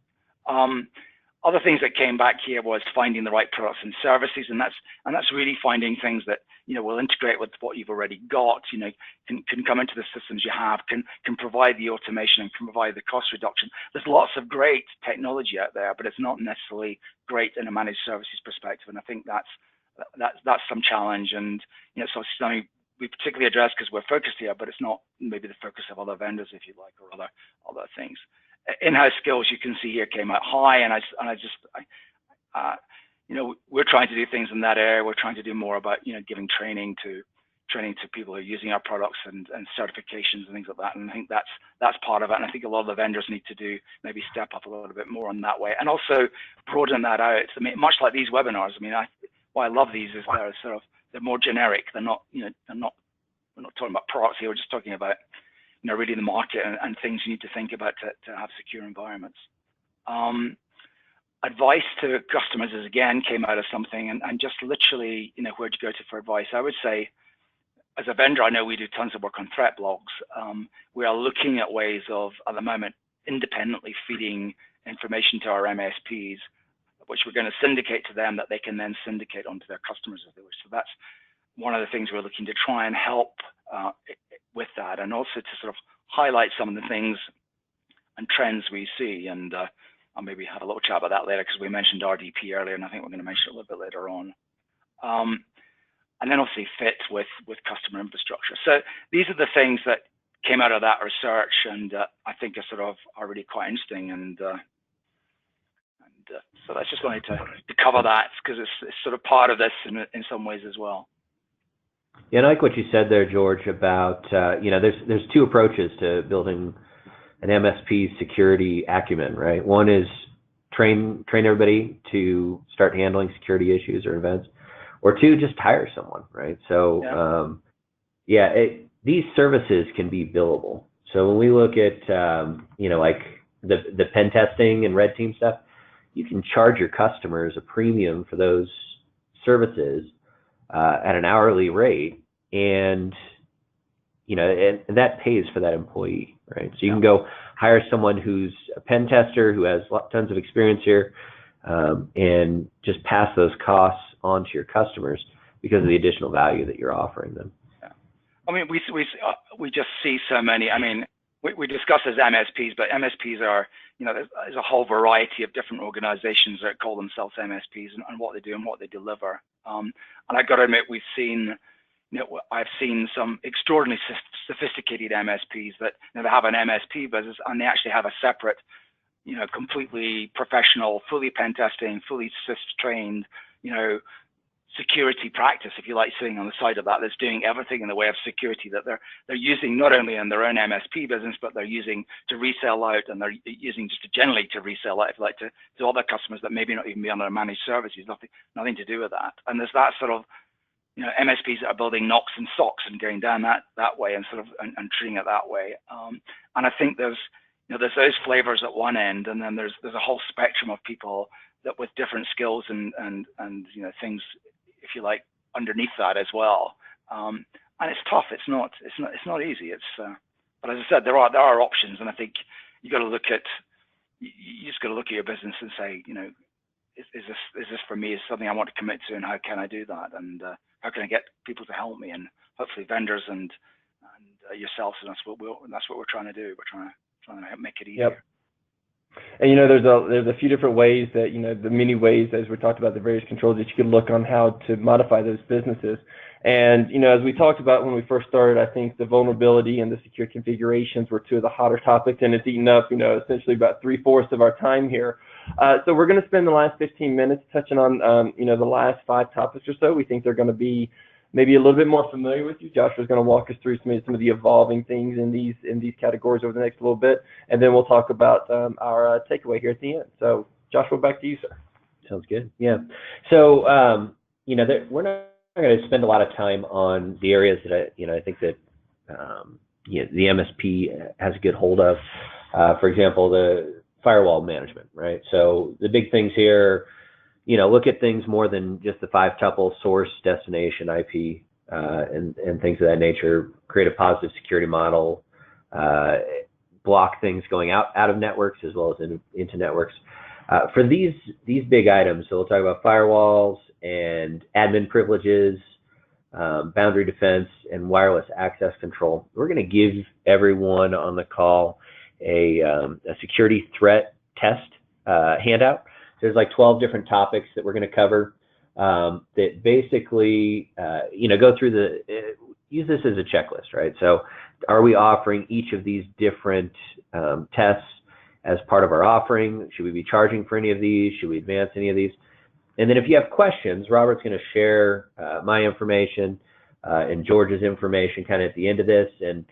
Speaker 3: Other things that came back here was finding the right products and services, and that's really finding things that, you know, will integrate with what you've already got, you know, can come into the systems you have, can provide the automation and can provide the cost reduction. There's lots of great technology out there, but it's not necessarily great in a managed services perspective, and I think that's some challenge. And, you know, so it's something we particularly address because we're focused here, but it's not maybe the focus of other vendors, if you like, or other things. In-house skills, you can see here, came out high, and you know, we're trying to do things in that area. We're trying to do more about, you know, giving training to people who are using our products and certifications and things like that. And I think that's part of it. And I think a lot of the vendors need to do maybe step up a little bit more on that way, and also broaden that out. I mean, much like these webinars. I mean, why I love these is they're more generic. They're not, you know, we're not talking about products here. We're just talking about, you know, really the market and things you need to think about to have secure environments. Advice to customers is, again, came out of something, and just literally, you know, where to go to for advice. I would say, as a vendor, I know we do tons of work on threat logs. We are looking at ways of, at the moment, independently feeding information to our MSPs, which we're going to syndicate to them that they can then syndicate onto their customers if they wish. So that's one of the things we're looking to try and help with that, and also to sort of highlight some of the things and trends we see. And I'll maybe have a little chat about that later, because we mentioned RDP earlier, and I think we're going to mention it a little bit later on. And then obviously fit with customer infrastructure. So these are the things that came out of that research, and I think are really quite interesting. And so I just wanted to cover that, because it's sort of part of this in some ways as well.
Speaker 2: Yeah, and I like what you said there, George, about you know, there's two approaches to building an MSP security acumen, right? One is train everybody to start handling security issues or events, or two, just hire someone, right? So these services can be billable. So when we look at you know, like the pen testing and red team stuff, you can charge your customers a premium for those services at an hourly rate, and you know, and that pays for that employee, right? So you can go hire someone who's a pen tester who has tons of experience here, and just pass those costs on to your customers because of the additional value that you're offering them.
Speaker 3: Yeah. I mean, we just see so many. I mean, we discuss as MSPs, but MSPs are, you know, there's a whole variety of different organizations that call themselves MSPs and what they do and what they deliver. And I got to admit, we've seen, you know, I've seen some extraordinarily sophisticated MSPs that, you know, they have an MSP business and they actually have a separate, you know, completely professional, fully pen testing, fully CIS trained, you know, security practice, if you like, sitting on the side of that, that's doing everything in the way of security that they're using not only in their own MSP business, but they're using to resell out, and they're using just generally to resell out, if you like, to other customers that maybe not even be under managed services, nothing to do with that. And there's that sort of, you know, MSPs that are building knocks and socks and going down that way and sort of and treating it that way. And I think there's those flavors at one end, and then there's a whole spectrum of people that with different skills and you know, things, if you like, underneath that as well. And it's tough. It's not easy. But as I said, there are options, and I think you just got to look at your business and say, you know, is this for me? Is something I want to commit to, and how can I do that? And how can I get people to help me? And hopefully vendors and yourselves, and that's what we're trying to do. We're trying to make it easier. Yep.
Speaker 1: And you know, there's a few different ways that, you know, the many ways, as we talked about, the various controls that you can look on how to modify those businesses. And you know, as we talked about when we first started, I think the vulnerability and the secure configurations were two of the hotter topics, and it's eaten up, you know, essentially about 3/4 of our time here. So we're going to spend the last 15 minutes touching on you know, the last 5 topics or so. We think they're going to be maybe a little bit more familiar with you. Joshua's going to walk us through some of the evolving things in these categories over the next little bit, and then we'll talk about our takeaway here at the end. So, Joshua, back to you, sir.
Speaker 2: Sounds good. Yeah. So, we're not going to spend a lot of time on the areas that I think that the MSP has a good hold of. For example, the firewall management, right? So the big things here, look at things more than just the 5-tuple source, destination, IP, and things of that nature. Create a positive security model, block things going out of networks as well as into networks. For these big items, so we'll talk about firewalls and admin privileges, boundary defense, and wireless access control. We're going to give everyone on the call a security threat test handout. There's like 12 different topics that we're going to cover that basically, go through use this as a checklist, right? So are we offering each of these different tests as part of our offering? Should we be charging for any of these? Should we advance any of these? And then if you have questions, Robert's going to share my information and George's information kind of at the end of this. And,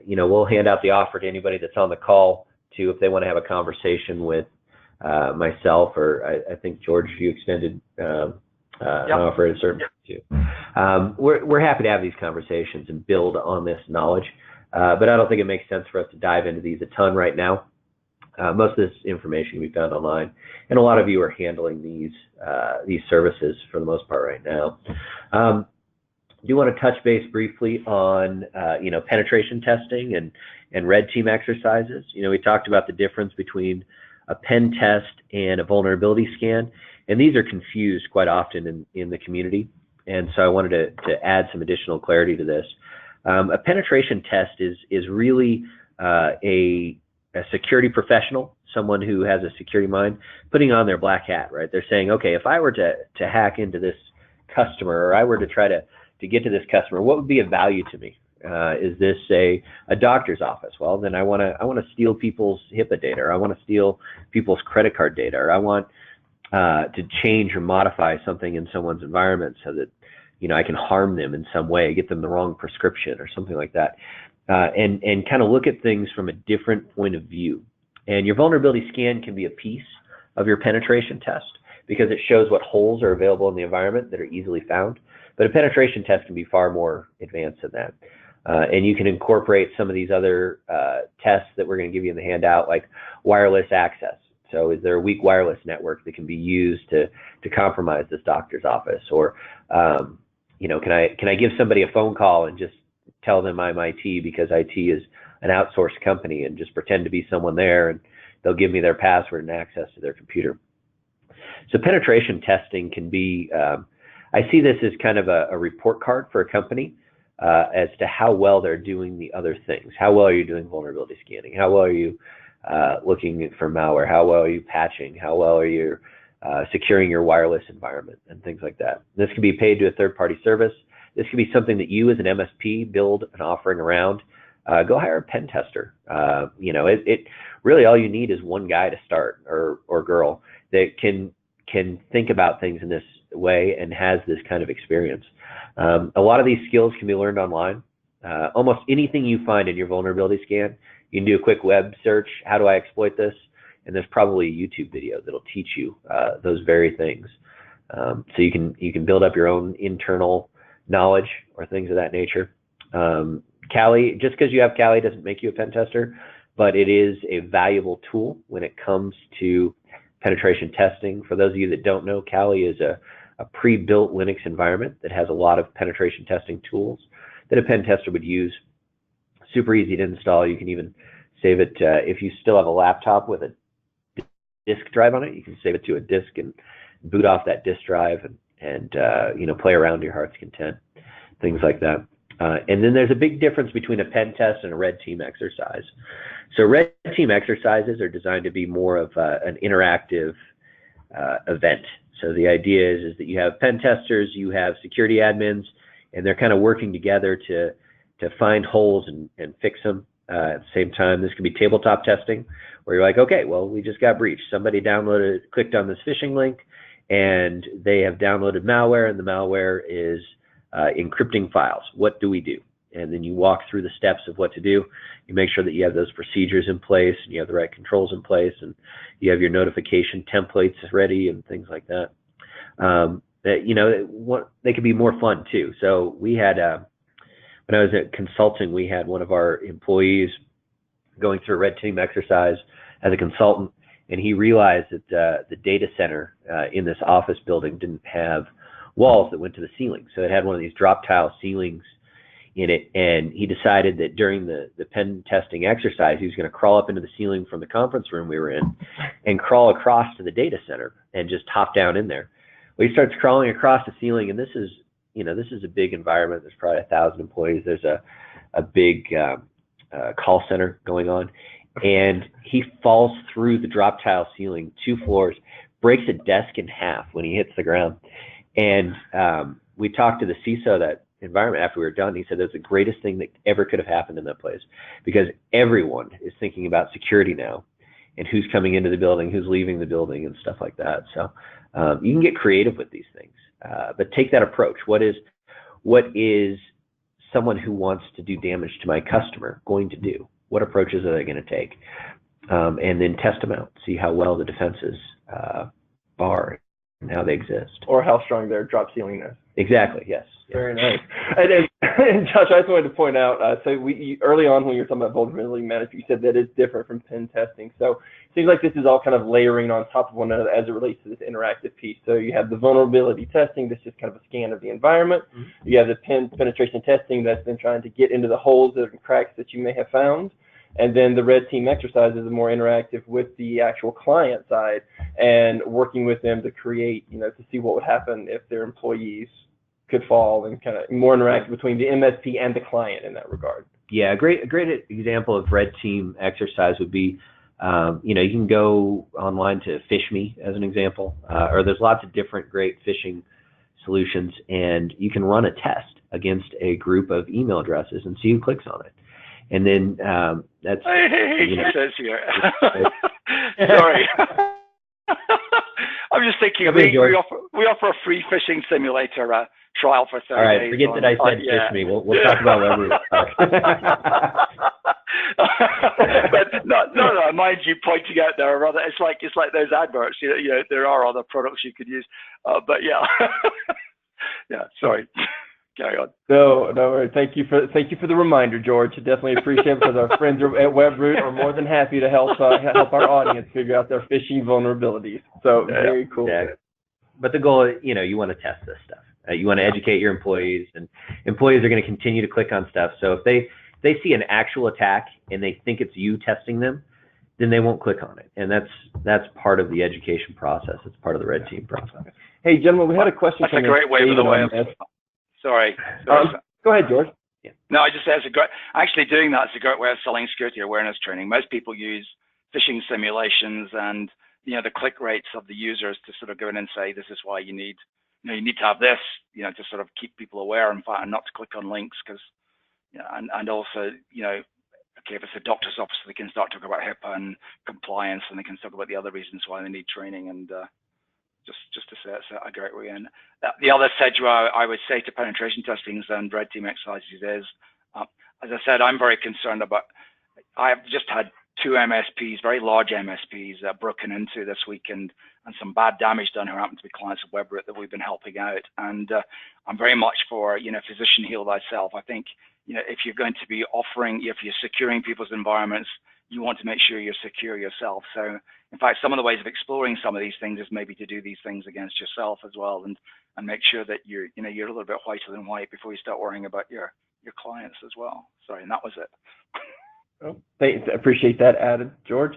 Speaker 2: we'll hand out the offer to anybody that's on the call to, if they want to have a conversation with myself, or I think, George, you extended an offer at a certain point too. We're happy to have these conversations and build on this knowledge. But I don't think it makes sense for us to dive into these a ton right now. Most of this information can be found online, and a lot of you are handling these services for the most part right now. I do want to touch base briefly on penetration testing and red team exercises. We talked about the difference between a pen test and a vulnerability scan, and these are confused quite often in the community. And so I wanted to add some additional clarity to this. A penetration test is really a security professional, someone who has a security mind, putting on their black hat, right? They're saying, okay, if I were to hack into this customer, or I were to try to get to this customer, what would be of value to me? Is this a doctor's office? Well, then I want to steal people's HIPAA data, or I want to steal people's credit card data, or I want to change or modify something in someone's environment so that I can harm them in some way, get them the wrong prescription or something like that, and kind of look at things from a different point of view. And your vulnerability scan can be a piece of your penetration test because it shows what holes are available in the environment that are easily found. But a penetration test can be far more advanced than that. And you can incorporate some of these other tests that we're going to give you in the handout, like wireless access. So is there a weak wireless network that can be used to compromise this doctor's office? Or, can I give somebody a phone call and just tell them I'm IT because IT is an outsourced company, and just pretend to be someone there, and they'll give me their password and access to their computer? So penetration testing can be, I see this as kind of a report card for a company as to how well they're doing the other things. How well are you doing vulnerability scanning? How well are you looking for malware? How well are you patching? How well are you securing your wireless environment and things like that? This can be paid to a third-party service. This could be something that you as an MSP build an offering around. Go hire a pen tester. It really, all you need is one guy to start, or girl, that can think about things in this way and has this kind of experience. A lot of these skills can be learned online. Almost anything you find in your vulnerability scan, you can do a quick web search. How do I exploit this? And there's probably a YouTube video that'll teach you those very things. So you can build up your own internal knowledge or things of that nature. Kali, just because you have Kali doesn't make you a pen tester, but it is a valuable tool when it comes to penetration testing. For those of you that don't know, Kali is a pre-built Linux environment that has a lot of penetration testing tools that a pen tester would use. Super easy to install. You can even save it. If you still have a laptop with a disk drive on it, you can save it to a disk and boot off that disk drive and play around to your heart's content, things like that. And then there's a big difference between a pen test and a red team exercise. So red team exercises are designed to be more of an interactive event. So the idea is that you have pen testers, you have security admins, and they're kind of working together to find holes and fix them at the same time. This could be tabletop testing, where you're like, okay, well, we just got breached. Somebody clicked on this phishing link, and they have downloaded malware, and the malware is encrypting files. What do we do? And then you walk through the steps of what to do. You make sure that you have those procedures in place, and you have the right controls in place, and you have your notification templates ready and things like that. They could be more fun too. So we had, when I was at consulting, we had one of our employees going through a red team exercise as a consultant, and he realized that the data center in this office building didn't have walls that went to the ceiling. So it had one of these drop tile ceilings in it, and he decided that during the pen testing exercise, he was going to crawl up into the ceiling from the conference room we were in and crawl across to the data center and just hop down in there. Well, he starts crawling across the ceiling, and this is a big environment. There's probably 1,000 employees. There's a big call center going on, and he falls through the drop tile ceiling 2 floors, breaks a desk in half when he hits the ground. And we talked to the CISO of that environment after we were done. He said that's the greatest thing that ever could have happened in that place, because everyone is thinking about security now and who's coming into the building, who's leaving the building, and stuff like that. So you can get creative with these things, but take that approach. What is someone who wants to do damage to my customer going to do? What approaches are they going to take? And then test them out, see how well the defenses are and how they exist.
Speaker 1: Or how strong their drop ceiling is.
Speaker 2: Exactly, yes.
Speaker 1: Very nice. And Josh, I just wanted to point out, so early on when you were talking about vulnerability management, you said that it's different from pen testing. So it seems like this is all kind of layering on top of one another as it relates to this interactive piece. So you have the vulnerability testing, that's just kind of a scan of the environment. Mm-hmm. You have the penetration testing that's been trying to get into the holes and cracks that you may have found. And then the red team exercise is more interactive with the actual client side and working with them to create, to see what would happen if their employees could fall, and kind of more interactive between the MSP and the client in that regard.
Speaker 2: Yeah, a great example of red team exercise would be, you can go online to PhishMe as an example, or there's lots of different great phishing solutions, and you can run a test against a group of email addresses and see who clicks on it. And then that's...
Speaker 3: He says here. Sorry. I'm just thinking, we offer a free phishing simulator trial for 30 days.
Speaker 2: All right, forget that I said PhishMe. We'll talk about Webroot.
Speaker 3: But no, mind you, pointing out there are other. It's like those adverts. There are other products you could use. But yeah, yeah. Sorry. Carry on.
Speaker 1: No. Thank you for the reminder, George. I definitely appreciate it, because our friends at Webroot are more than happy to help our audience figure out their phishing vulnerabilities. So very cool. Yeah.
Speaker 2: But the goal is, you want to test this stuff. You want to educate your employees, and employees are going to continue to click on stuff. So if they see an actual attack and they think it's you testing them, then they won't click on it. And that's part of the education process. It's part of the red team process.
Speaker 1: Hey, gentlemen, we had a question.
Speaker 3: That's a great way, by the way. Sorry.
Speaker 1: Go ahead, George.
Speaker 3: Yeah. No, I just said actually doing that is a great way of selling security awareness training. Most people use phishing simulations and the click rates of the users to sort of go in and say, this is why you need to have this, to sort of keep people aware and not to click on links, because and also okay, if it's a doctor's office, they can start talking about HIPAA and compliance, and they can talk about the other reasons why they need training, and just to say it's a great way in. The other edge I would say to penetration testings and red team exercises is, as I said, I'm very concerned about. I've just had 2 MSPs, very large MSPs, broken into this weekend, and some bad damage done who happen to be clients of Webroot that we've been helping out. And I'm very much for, physician heal thyself. I think, if you're going to be if you're securing people's environments, you want to make sure you're secure yourself. So, in fact, some of the ways of exploring some of these things is maybe to do these things against yourself as well, and make sure that you're a little bit whiter than white before you start worrying about your clients as well. Sorry, and that was it.
Speaker 1: Oh, thanks. I appreciate that added, George.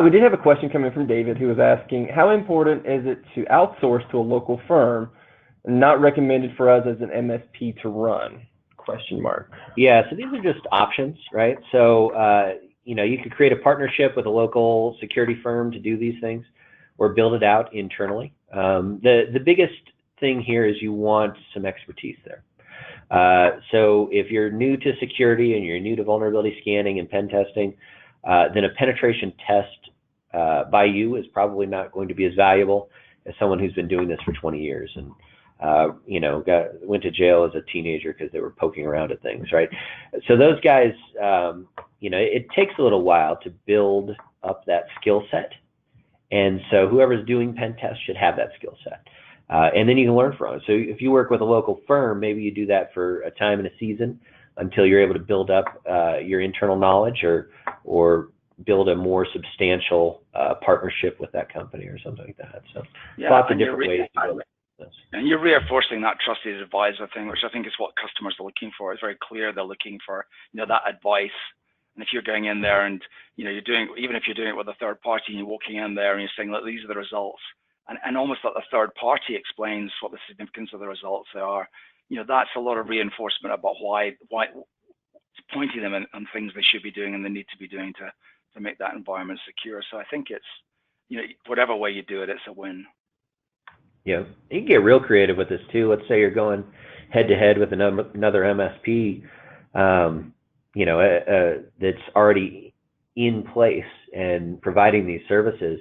Speaker 1: We did have a question coming from David, who was asking, how important is it to outsource to a local firm, not recommended for us as an MSP to run? ?
Speaker 2: Yeah, so these are just options, right? So, you could create a partnership with a local security firm to do these things, or build it out internally. The biggest thing here is you want some expertise there. So if you're new to security and you're new to vulnerability scanning and pen testing, then a penetration test by you is probably not going to be as valuable as someone who's been doing this for 20 years. And went to jail as a teenager because they were poking around at things, right? So those guys, it takes a little while to build up that skill set. And so whoever's doing pen tests should have that skill set. And then you can learn from it. So if you work with a local firm, maybe you do that for a time in a season until you're able to build up your internal knowledge or build a more substantial partnership with that company or something like that. So lots of different ways to build this.
Speaker 3: And you're reinforcing that trusted advisor thing, which I think is what customers are looking for. It's very clear they're looking for, that advice. And if you're going in there and, you're doing, even if you're doing it with a third party and you're walking in there and you're saying, look, these are the results, and almost like the third party explains what the significance of the results are, that's a lot of reinforcement about why pointing them on things they should be doing and they need to be doing to make that environment secure. So I think it's, whatever way you do it, it's a win.
Speaker 2: Yeah, you can get real creative with this too. Let's say you're going head to head with another MSP, that's already in place and providing these services.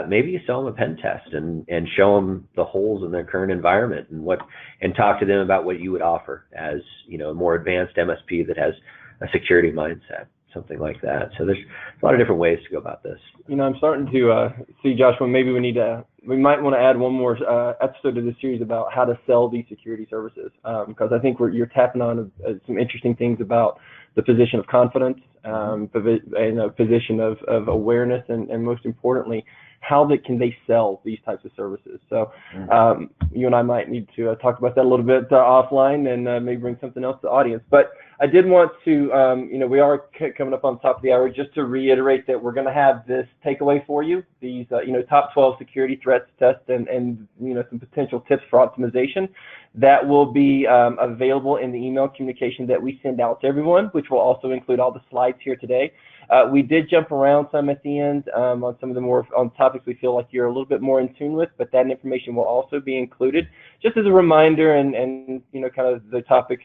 Speaker 2: Maybe you sell them a pen test and show them the holes in their current environment and talk to them about what you would offer as a more advanced MSP that has a security mindset, something like that. So there's a lot of different ways to go about this.
Speaker 1: I'm starting to see, Joshua, maybe we might want to add one more episode of this series about how to sell these security services, because I think you're tapping on some interesting things about the position of confidence, and a position of awareness, and most importantly, how can they sell these types of services. So you and I might need to talk about that a little bit offline and maybe bring something else to the audience. But I did want to, we are coming up on the top of the hour, just to reiterate that we're going to have this takeaway for you, these, top 12 security threats test and some potential tips for optimization that will be available in the email communication that we send out to everyone, which will also include all the slides here today. We did jump around some at the end on some of the more on topics we feel like you're a little bit more in tune with, but that information will also be included just as a reminder and kind of the topics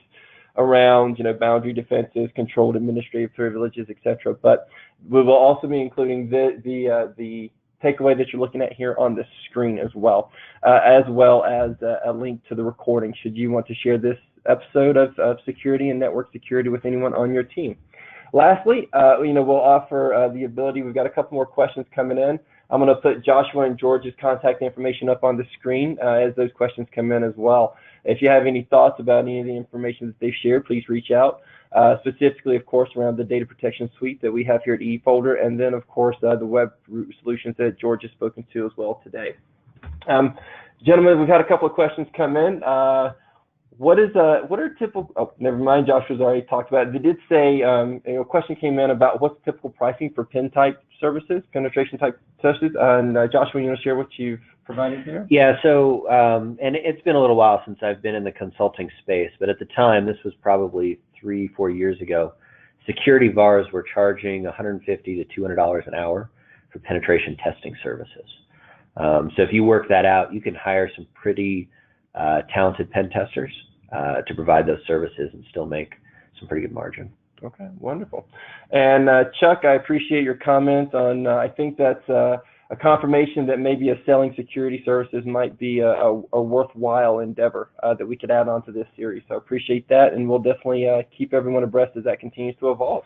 Speaker 1: around boundary defenses, controlled administrative privileges, etc. But we will also be including the takeaway that you're looking at here on the screen as well as a link to the recording should you want to share this episode of security and network security with anyone on your team. Lastly, we'll offer the ability, we've got a couple more questions coming in. I'm going to put Joshua and George's contact information up on the screen as those questions come in as well. If you have any thoughts about any of the information that they've shared, please reach out, specifically, of course, around the data protection suite that we have here at eFolder, and then, of course, the Webroot solutions that George has spoken to as well today. Gentlemen, we've had a couple of questions come in. What are typical, oh, never mind, Joshua's already talked about it. They did say, a question came in about what's typical pricing for pen type services, penetration type services, and Joshua, you want to share what you've provided here?
Speaker 2: Yeah, so, and it's been a little while since I've been in the consulting space, but at the time, this was probably 3-4 years ago, security VARs were charging $150 to $200 an hour for penetration testing services. So if you work that out, you can hire some pretty talented pen testers to provide those services and still make some pretty good margin.
Speaker 1: Okay, wonderful. And Chuck, I appreciate your comments on, I think that's a confirmation that maybe selling security services might be a worthwhile endeavor that we could add on to this series. So I appreciate that, and we'll definitely keep everyone abreast as that continues to evolve.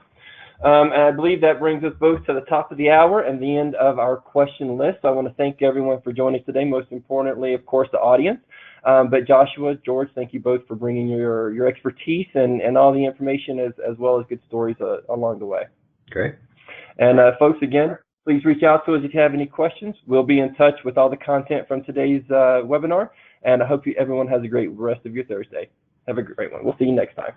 Speaker 1: And I believe that brings us both to the top of the hour and the end of our question list. So I want to thank everyone for joining us today, most importantly, of course, the audience. But Joshua, George, thank you both for bringing your expertise and all the information as well as good stories along the way.
Speaker 2: Great.
Speaker 1: And folks, again, please reach out to us if you have any questions. We'll be in touch with all the content from today's webinar, and I hope everyone has a great rest of your Thursday. Have a great one. We'll see you next time.